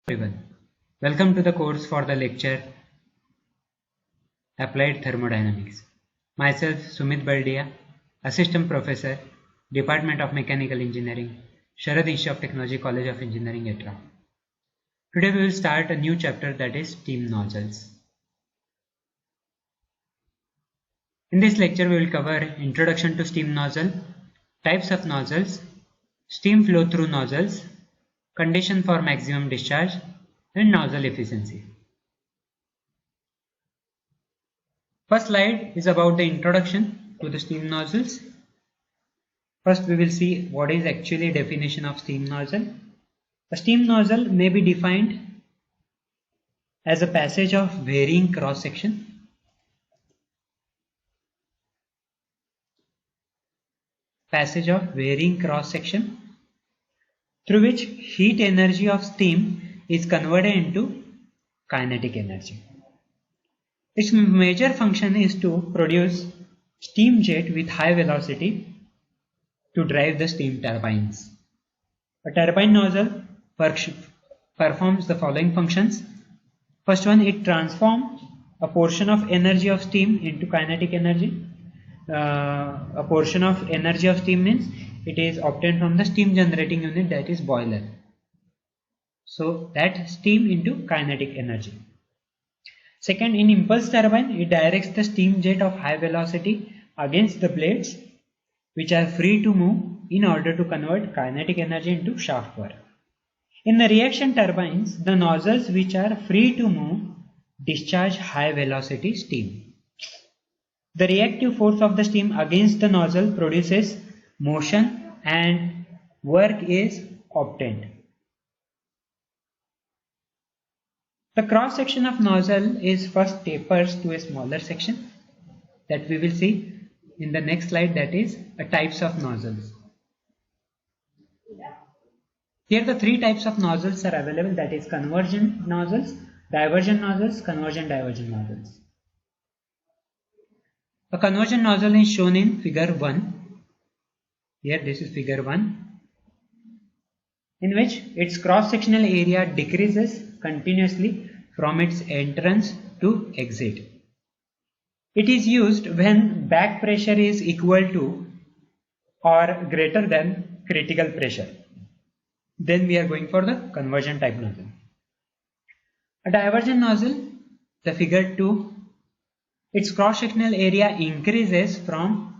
Everyone, welcome to the course for the lecture Applied Thermodynamics. Myself Sumit Baldia, Assistant Professor, Department of Mechanical Engineering, Sharad Institute of Technology, College of Engineering, ETRA. Today we will start a new chapter, that is steam nozzles. In this lecture we will cover introduction to steam nozzle, types of nozzles, steam flow through nozzles, condition for maximum discharge, and nozzle efficiency. First slide is about the introduction to the steam nozzles. First we will see what is actually definition of steam nozzle. A steam nozzle may be defined as a passage of varying cross section through which heat energy of steam is converted into kinetic energy. Its major function is to produce steam jet with high velocity to drive the steam turbines. A turbine nozzle performs the following functions. First one, it transforms a portion of energy of steam into kinetic energy. A portion of energy of steam means it is obtained from the steam generating unit, that is boiler. So that steam into kinetic energy. Second, in impulse turbine, it directs the steam jet of high velocity against the blades which are free to move in order to convert kinetic energy into shaft work. In the reaction turbines, the nozzles which are free to move discharge high velocity steam. The reactive force of the steam against the nozzle produces motion and work is obtained. The cross section of nozzle is first tapers to a smaller section that we will see in the next slide, that is types of nozzles. Here the three types of nozzles are available, that is conversion nozzles, diversion nozzles, conversion diversion nozzles. A conversion nozzle is shown in figure 1. Here this is figure 1, in which its cross-sectional area decreases continuously from its entrance to exit. It is used when back pressure is equal to or greater than critical pressure. Then we are going for the conversion type nozzle. A diversion nozzle, the figure 2, its cross-sectional area increases from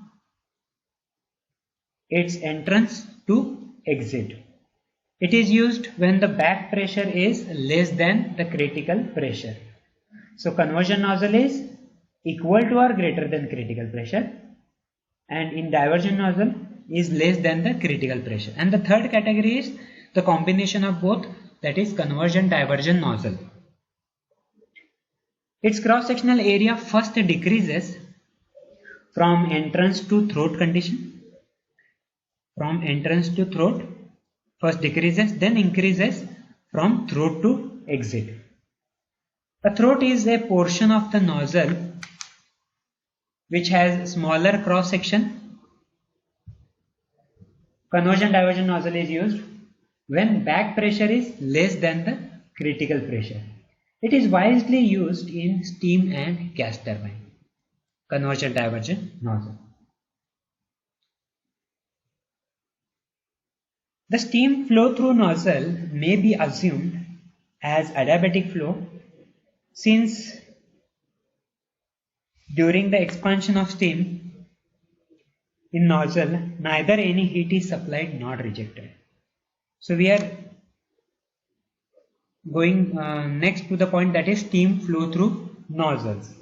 its entrance to exit. It is used when the back pressure is less than the critical pressure. So conversion nozzle is equal to or greater than critical pressure, and in diversion nozzle is less than the critical pressure. And the third category is the combination of both, that is conversion diversion nozzle. Its cross-sectional area first decreases from entrance to throat condition. From entrance to throat, first decreases, then increases from throat to exit. A throat is a portion of the nozzle which has smaller cross section. Conversion diversion nozzle is used when back pressure is less than the critical pressure. It is widely used in steam and gas turbine. Conversion diversion nozzle. The steam flow through nozzle may be assumed as adiabatic flow, since during the expansion of steam in nozzle neither any heat is supplied nor rejected. So we are going next to the point, that is steam flow through nozzles.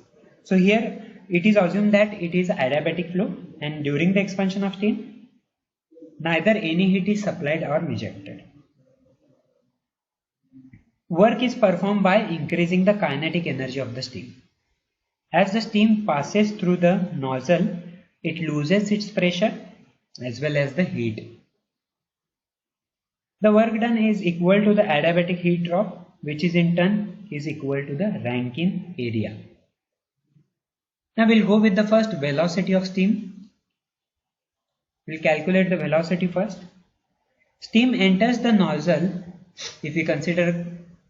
So here it is assumed that it is adiabatic flow, and during the expansion of steam neither any heat is supplied or rejected. Work is performed by increasing the kinetic energy of the steam. As the steam passes through the nozzle, it loses its pressure as well as the heat. The work done is equal to the adiabatic heat drop, which is in turn is equal to the Rankine area. Now we'll go with the first, velocity of steam. We'll calculate the velocity first. Steam enters the nozzle. If we consider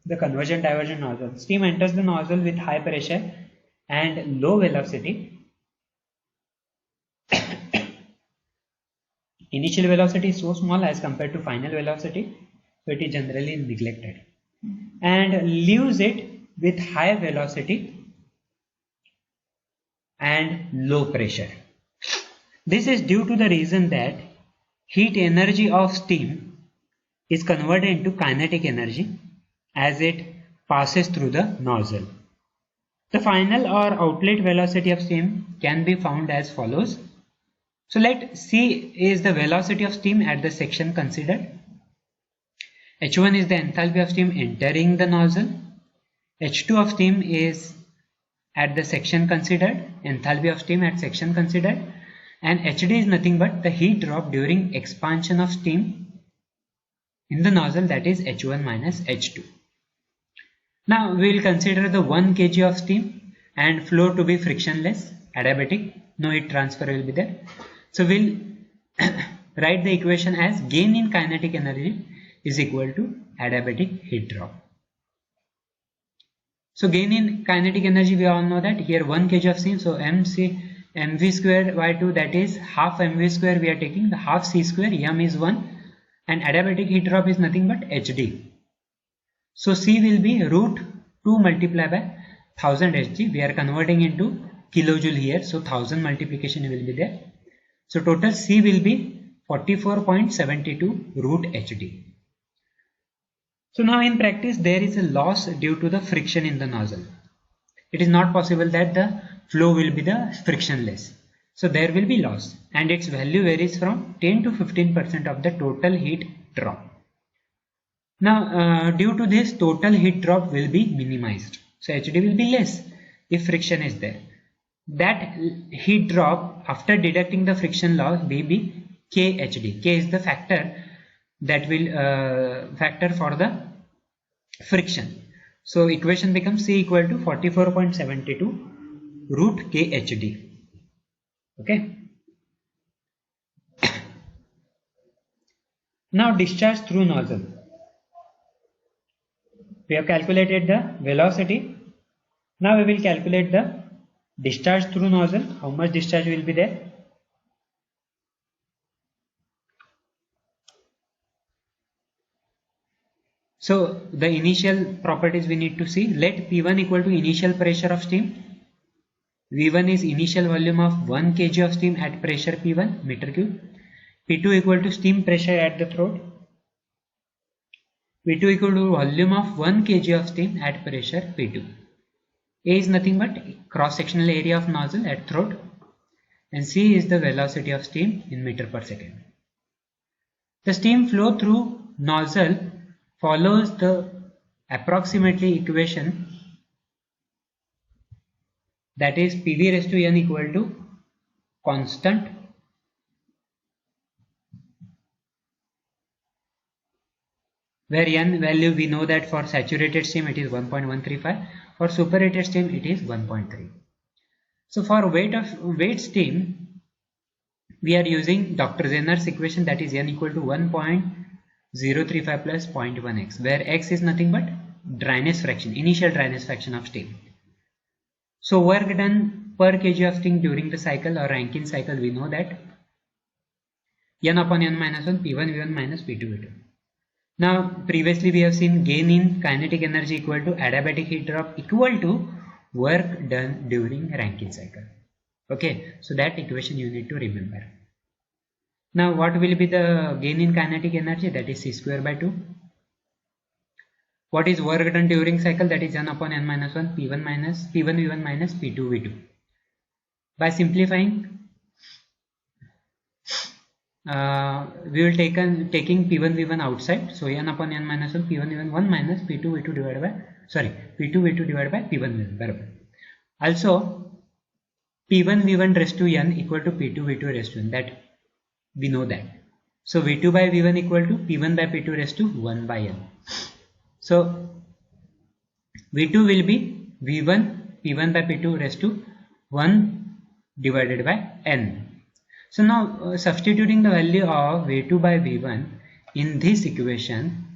the convergent divergent nozzle. Steam enters the nozzle with high pressure and low velocity. Initial velocity is so small as compared to final velocity, so it is generally neglected, and leaves it with high velocity and low pressure. This is due to the reason that heat energy of steam is converted into kinetic energy as it passes through the nozzle. The final or outlet velocity of steam can be found as follows. So let C is the velocity of steam at the section considered. H1 is the enthalpy of steam entering the nozzle. H2 of steam is at the section considered, enthalpy of steam at section considered, and HD is nothing but the heat drop during expansion of steam in the nozzle, that is H1 minus H2. Now we will consider the 1 kg of steam and flow to be frictionless, adiabatic, no heat transfer will be there. So we'll write the equation as gain in kinetic energy is equal to adiabatic heat drop. So gain in kinetic energy, we all know that here 1 kg of steam, so mv square by 2, that is half mv square we are taking, the half c square, m is 1, and adiabatic heat drop is nothing but hd. So c will be root 2 multiplied by 1000 hg, we are converting into kilojoule here, so 1000 multiplication will be there. So total c will be 44.72 root hd. So now in practice there is a loss due to the friction in the nozzle. It is not possible that the flow will be the frictionless. So there will be loss, and its value varies from 10 to 15% of the total heat drop. Now due to this, total heat drop will be minimized. So HD will be less if friction is there. That heat drop after deducting the friction loss will be KHD. K is the factor that will factor for the friction. So equation becomes C equal to 44.72 root KHD. Okay. Now discharge through nozzle. We have calculated the velocity. Now we will calculate the discharge through nozzle. How much discharge will be there? So the initial properties we need to see. Let P1 equal to initial pressure of steam. V1 is initial volume of 1 kg of steam at pressure P1 meter cube. P2 equal to steam pressure at the throat. V2 equal to volume of 1 kg of steam at pressure P2. A is nothing but cross sectional area of nozzle at throat, and C is the velocity of steam in meter per second. The steam flow through nozzle follows the approximately equation, that is PV raised to n equal to constant where n value we know that for saturated steam it is 1.135, for superheated steam it is 1.3. So for weight steam we are using Dr. Zener's equation, that is n equal to 1.035 plus 0.1x, where x is nothing but dryness fraction, initial dryness fraction of steam. So work done per kg of steam during the cycle or Rankine cycle, we know that n upon n minus 1 P1 V1 minus P2 V2. Now previously we have seen gain in kinetic energy equal to adiabatic heat drop equal to work done during Rankine cycle. Okay, so that equation you need to remember. Now what will be the gain in kinetic energy? That is C square by 2. What is work done during cycle? That is n upon n minus 1 P1 V1 minus P2 V2. By simplifying, we will taking P1 V1 outside, so n upon n minus 1 P1 V1 1 minus P2 V2 divided by P2 V2 divided by P1 V1 बराबर. Also P1 V1 raised to n equal to P2 V2 raised to n, that we know that. So V2 by V1 equal to P1 by P2 raised to 1 by n. So V2 will be V1 P1 by P2 raised to 1 divided by n. So now substituting the value of V2 by V1 in this equation,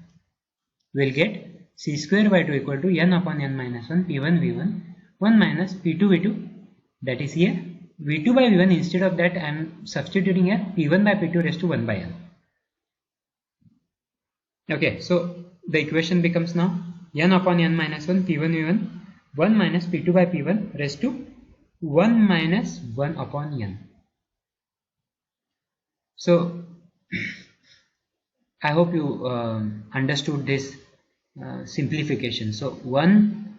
we'll get C square by 2 equal to n upon n minus 1 P1 V1 1 minus P2 V2, that is here V2 by V1. Instead of that I am substituting here P1 by P2 raised to 1 by n. Okay, so the equation becomes now n upon n minus 1 P1 V1 1 minus P2 by P1 raised to 1 minus 1 upon n. So I hope you understood this simplification. So 1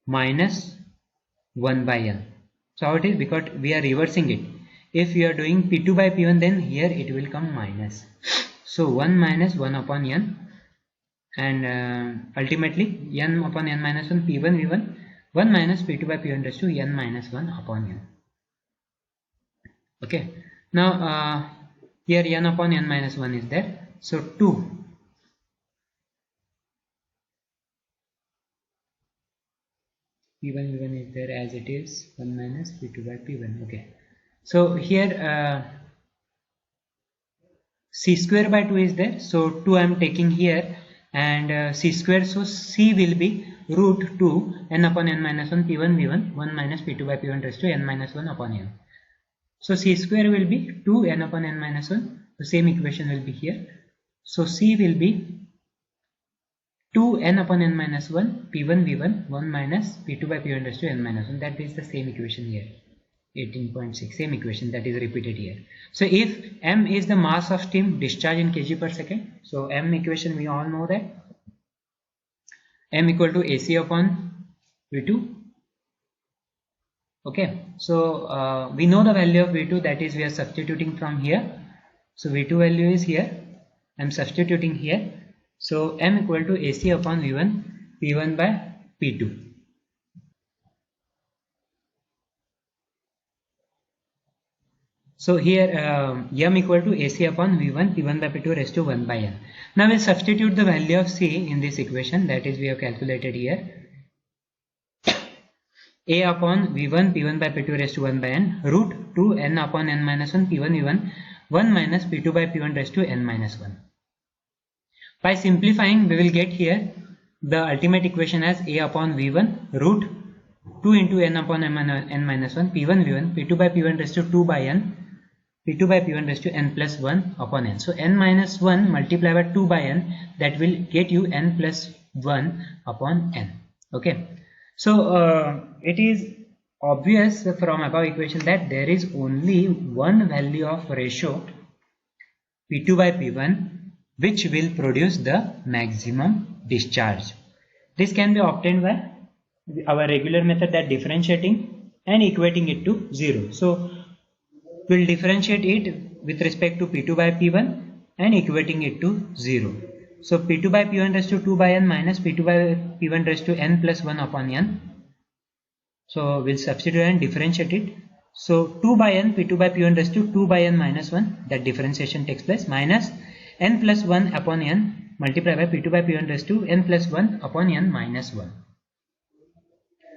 minus 1 by n. So how it is? Because we are reversing it. If you are doing P2 by P1, then here it will come minus. So 1 minus 1 upon n, and ultimately n upon n minus 1 P1 V1 1 minus P2 by P1 raised to n minus 1 upon n. Okay. Now here n upon n minus 1 is there. So 2 P1 V1 is there as it is 1 minus P2 by P1. Okay. So here C square by 2 is there. So 2 I am taking here, and C square, so C will be root 2 n upon n minus 1 P1 V1 1 minus P2 by P1 raised to n minus 1 upon n. So C square will be 2 n upon n minus 1. The same equation will be here. So C will be 2 n upon n minus 1 P1 V1 1 minus P2 by P1 raised to n minus 1. That is the same equation here. 18.6, same equation that is repeated here. So if m is the mass of steam discharged in kg per second, so m equation we all know that m equal to AC upon V2. Okay, so we know the value of V2, that is we are substituting from here. So V2 value is here, I am substituting here. So m equal to AC upon V1 P1 by P2. So here m equal to AC upon V1 P1 by P2 raised to 1 by n. Now we'll substitute the value of C in this equation, that is we have calculated here. A upon V1 P1 by P2 raised to 1 by n root 2 n upon n minus 1 P1 V1 1 minus P2 by P1 raised to n minus 1. By simplifying, we will get here the ultimate equation as A upon V1 root 2 into n upon n minus 1 P1 V1 P2 by P1 raised to 2 by n P2 by P1 raised to n plus 1 upon n. So n minus 1 multiplied by 2 by n, that will get you n plus 1 upon n. Okay. So it is obvious from above equation that there is only one value of ratio P2 by P1 which will produce the maximum discharge. This can be obtained by our regular method, that differentiating and equating it to 0. So we'll differentiate it with respect to P2 by P1 and equating it to 0. So P2 by P1 raised to 2 by n minus P2 by P1 raised to n plus 1 upon n. So we'll substitute and differentiate it. So 2 by n P2 by P1 raised to 2 by n minus 1, that differentiation takes place, minus n plus 1 upon n multiplied by P2 by P1 raised to n plus 1 upon n minus 1.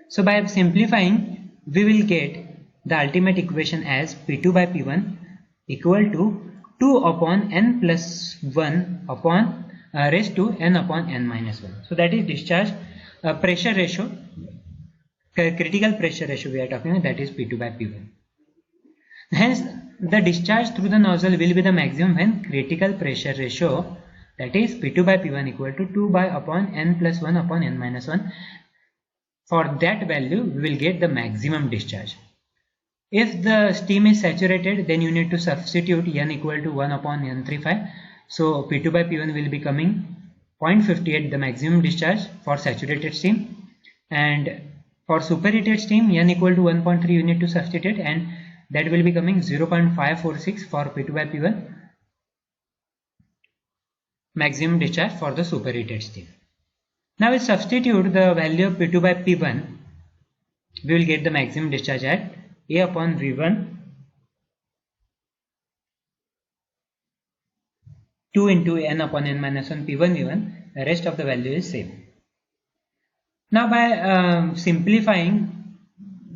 So by simplifying, we will get the ultimate equation as P2 by P1 equal to 2 upon n plus 1 upon raised to n upon n minus 1. So that is discharge pressure ratio, critical pressure ratio we are talking about, that is P2 by P1. Hence the discharge through the nozzle will be the maximum when critical pressure ratio, that is P2 by P1 equal to 2 by upon n plus 1 upon n minus 1. For that value we will get the maximum discharge. If the steam is saturated, then you need to substitute n equal to 1 upon n35. So P2 by P1 will be coming 0.58, the maximum discharge for saturated steam, and for superheated steam n equal to 1.3 you need to substitute, and that will be coming 0.546 for P2 by P1, maximum discharge for the superheated steam. Now we substitute the value of P2 by P1, we will get the maximum discharge at A upon V1 2 into n upon n minus 1 P1 V1, the rest of the value is same. Now by simplifying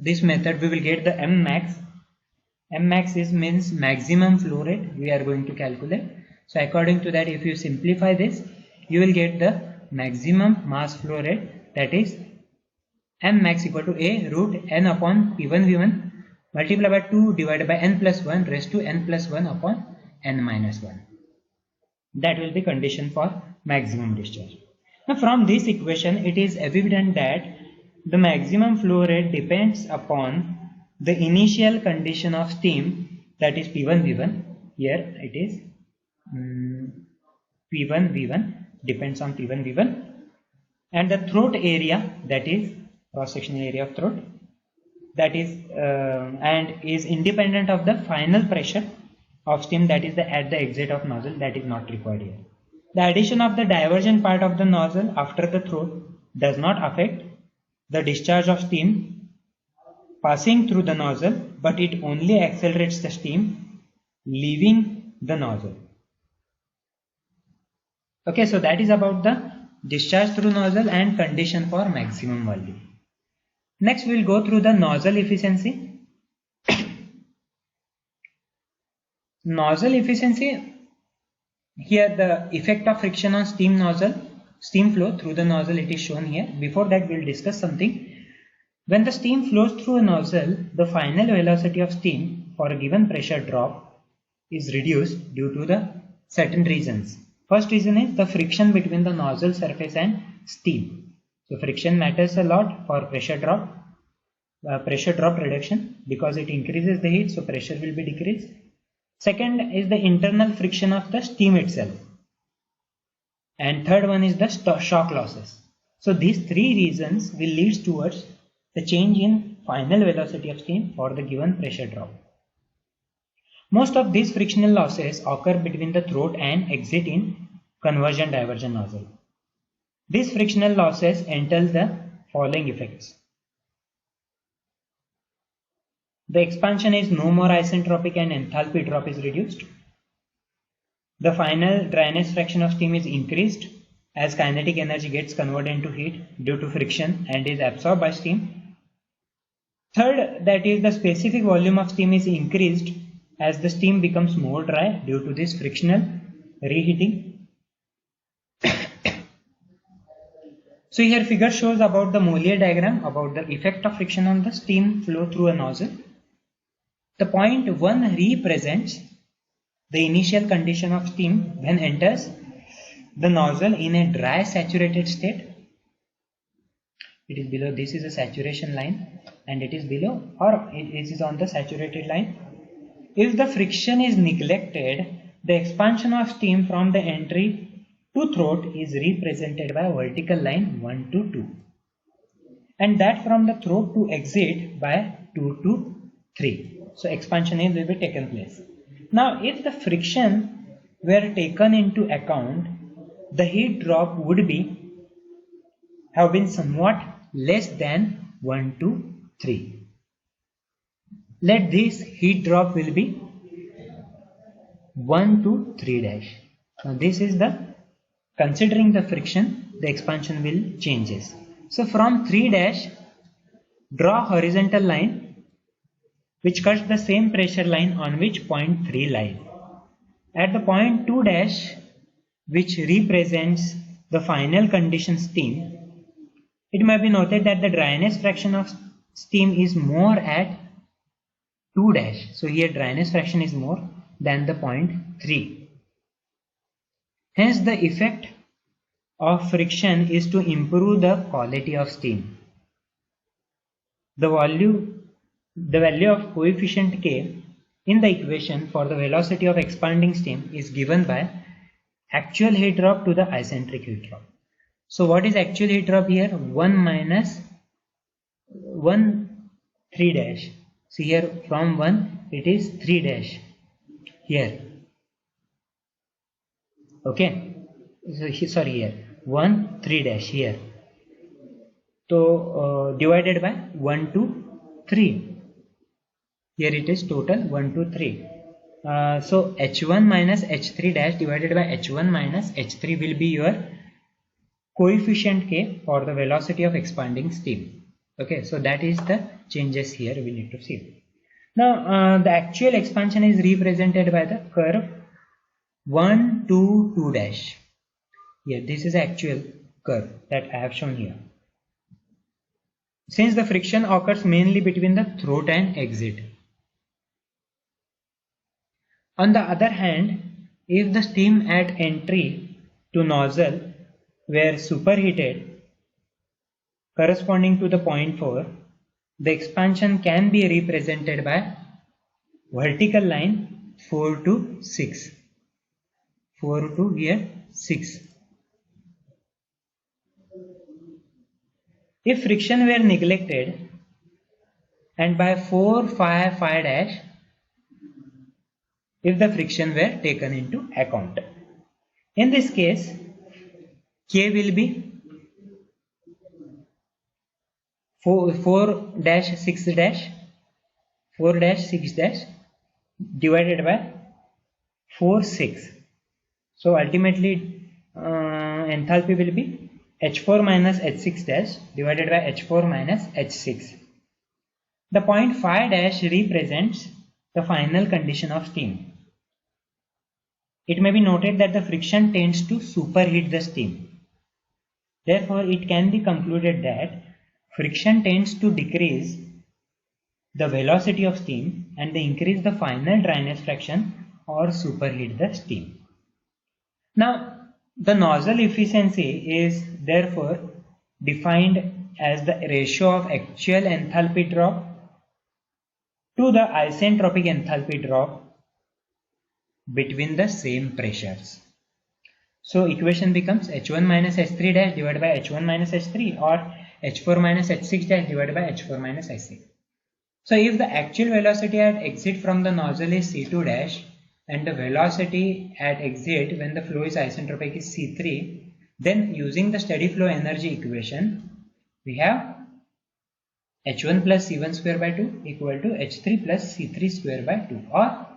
this method, we will get the M max. M max is means maximum flow rate we are going to calculate. So according to that, if you simplify this, you will get the maximum mass flow rate, that is m max equal to a root n upon p1 v1 multiplied by 2 divided by n plus 1 raised to n plus 1 upon n minus 1. That will be condition for maximum discharge. Now from this equation it is evident that the maximum flow rate depends upon the initial condition of steam, that is P1 V1. Here it is P1 V1 depends on P1 V1, and the throat area, that is cross sectional area of throat, that is and is independent of the final pressure of steam, that is at the exit of nozzle, that is not required here. The addition of the divergent part of the nozzle after the throat does not affect the discharge of steam passing through the nozzle, but it only accelerates the steam leaving the nozzle. Okay, so that is about the discharge through nozzle and condition for maximum volume. Next we will go through the nozzle efficiency. Nozzle efficiency, here the effect of friction on steam flow through the nozzle, it is shown here. Before that we will discuss something. When the steam flows through a nozzle, the final velocity of steam for a given pressure drop is reduced due to the certain reasons. First reason is the friction between the nozzle surface and steam. So friction matters a lot for pressure drop reduction, because it increases the heat, so pressure will be decreased. Second is the internal friction of the steam itself, and third one is the shock losses. So these three reasons will lead towards the change in final velocity of steam for the given pressure drop. Most of these frictional losses occur between the throat and exit in conversion diversion nozzle. These frictional losses entail the following effects. The expansion is no more isentropic and enthalpy drop is reduced. The final dryness fraction of steam is increased as kinetic energy gets converted into heat due to friction and is absorbed by steam. Third, that is the specific volume of steam is increased as the steam becomes more dry due to this frictional reheating. So here figure shows about the Mollier diagram about the effect of friction on the steam flow through a nozzle. The point 1 represents the initial condition of steam when enters the nozzle in a dry saturated state. It is below, this is a saturation line and it is below, or it is on the saturated line. If the friction is neglected, the expansion of steam from the entry to throat is represented by a vertical line 1 to 2, and that from the throat to exit by 2 to 3. So expansion will be taken place. Now if the friction were taken into account, the heat drop would have been somewhat less than 1 to 3. Let this heat drop will be 1 to 3 dash. Now this is the, considering the friction, the expansion will changes. So from 3 dash, draw horizontal line which cuts the same pressure line on which point 3 lies. At the point 2 dash, which represents the final condition steam, it may be noted that the dryness fraction of steam is more at 2 dash. So here dryness fraction is more than the point 3. Hence the effect of friction is to improve the quality of steam. The value of coefficient K in the equation for the velocity of expanding steam is given by actual heat drop to the isentric heat drop. So what is actual heat drop here? 1 minus 1 3 dash. See here from 1 it is 3 dash here. Okay. So sorry, here 1 3 dash here. So divided by 1 to 3. Here it is total 1 to 3. So H1 minus H3 dash divided by H1 minus H3 will be your coefficient K for the velocity of expanding steam. Okay, so that is the changes here we need to see. Now the actual expansion is represented by the curve 1 to 2 dash. Here this is actual curve that I have shown here. Since the friction occurs mainly between the throat and exit. On the other hand, if the steam at entry to nozzle were superheated corresponding to the point 4, the expansion can be represented by vertical line 4 to 6. 4 to here 6. If friction were neglected and by 4, 5, 5 dash, if the friction were taken into account. In this case, K will be 4 dash 6 dash 4 dash 6 dash divided by 4 6. So ultimately enthalpy will be H4 minus H6 dash divided by H4 minus H6. The point 5 dash represents the final condition of steam. It may be noted that the friction tends to superheat the steam. Therefore, it can be concluded that friction tends to decrease the velocity of steam and they increase the final dryness fraction or superheat the steam. Now, the nozzle efficiency is therefore defined as the ratio of actual enthalpy drop to the isentropic enthalpy drop between the same pressures. So equation becomes H1 minus H3 dash divided by H1 minus H3 or H4 minus H6 dash divided by H4 minus H6. So if the actual velocity at exit from the nozzle is C2 dash and the velocity at exit when the flow is isentropic is C3, then using the steady flow energy equation, we have H1 plus C1 square by 2 equal to H3 plus C3 square by 2 or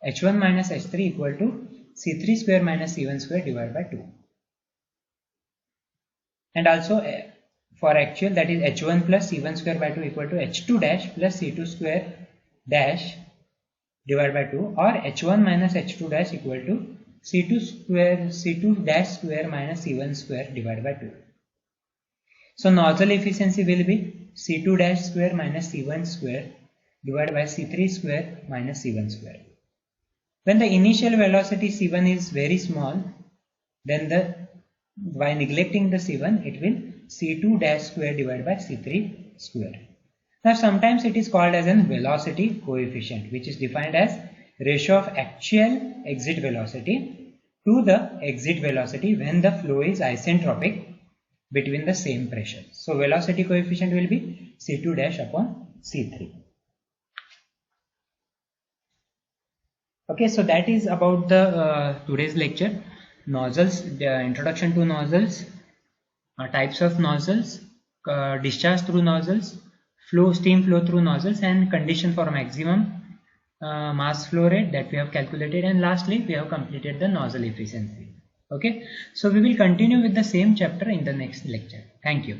H1 minus H3 equal to C3 square minus C1 square divided by 2. And also for actual, that is H1 plus C1 square by 2 equal to H2 dash plus C2 square dash divided by 2 or H1 minus H2 dash equal to C2 dash square minus C1 square divided by 2. So nozzle efficiency will be C2 dash square minus C1 square divided by C3 square minus C1 square. When the initial velocity C1 is very small, then by neglecting the C1, it will C2 dash square divided by C3 square. Now sometimes it is called as an velocity coefficient, which is defined as ratio of actual exit velocity to the exit velocity when the flow is isentropic between the same pressure. So velocity coefficient will be C2 dash upon C3. Okay, so that is about the today's lecture. Nozzles, the introduction to nozzles, types of nozzles, discharge through nozzles, steam flow through nozzles, and condition for maximum mass flow rate that we have calculated, and lastly we have completed the nozzle efficiency. Okay, so we will continue with the same chapter in the next lecture. Thank you.